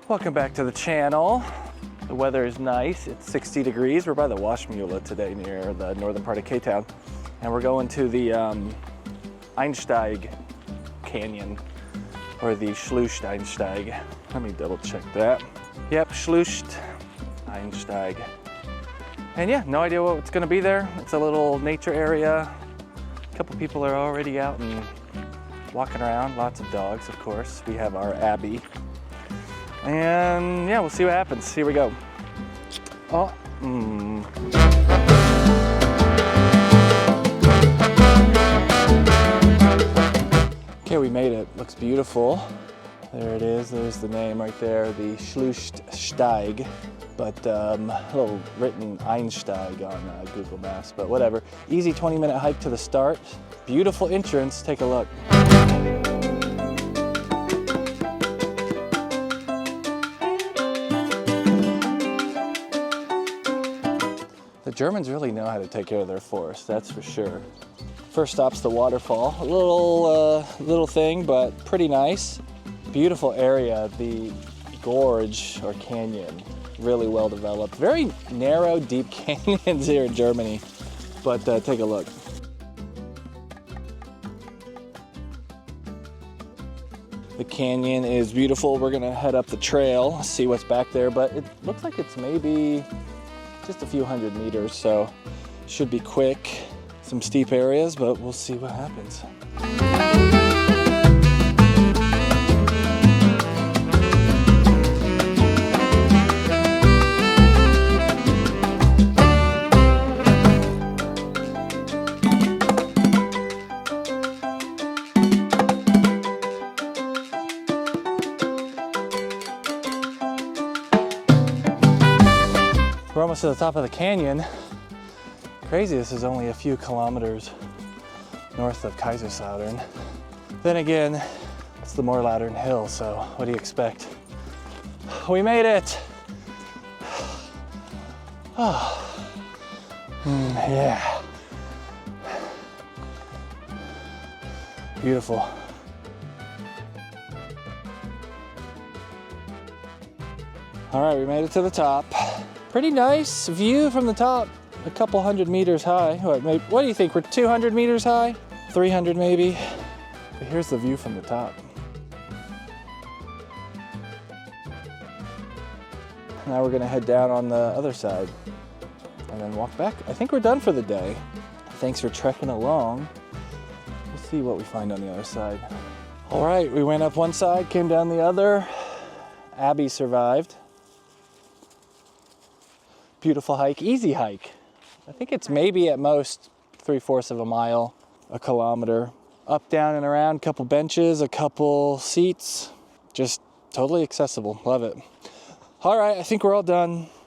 Welcome back to the channel. The weather is nice. It's 60 degrees. We're by the Waschmühle today near the northern part of Ktown. And we're going to the Einsteig Canyon, or the Schluchtensteig. Let me double check that. Yep, Schluchtensteig. And yeah, no idea what's gonna be there. It's a little nature area. A couple people are already out and walking around. Lots of dogs, of course. We have our Abby. And yeah, we'll see what happens. Here we go. Oh, Okay, we made it. Looks beautiful. There it is. There's the name right there, the Schluchtensteig. But a little written Einsteig on Google Maps, but whatever. Easy 20-minute hike to the start. Beautiful entrance. Take a look. The Germans really know how to take care of their forest, that's for sure. First stop's the waterfall. A little thing, but pretty nice. Beautiful area. The gorge or canyon, really well developed. Very narrow, deep canyons here in Germany, but take a look. The canyon is beautiful. We're gonna head up the trail, see what's back there, but it looks like it's maybe just a few hundred meters, so should be quick. Some steep areas, but we'll see what happens. We're almost to the top of the canyon. Crazy, this is only a few kilometers north of Kaiserslautern. Then again, it's the Morlautern Hill, so what do you expect? We made it! Oh. Yeah. Beautiful. All right, we made it to the top. Pretty nice view from the top, a couple hundred meters high. What do you think, we're 200 meters high? 300 maybe? But here's the view from the top. Now we're gonna head down on the other side and then walk back. I think we're done for the day. Thanks for trekking along. We'll see what we find on the other side. All right, we went up one side, came down the other. Abby survived. Beautiful hike, easy hike. I think it's maybe at most 3/4 of a mile, a kilometer. Up, down, and around, couple benches, a couple seats. Just totally accessible, love it. All right, I think we're all done.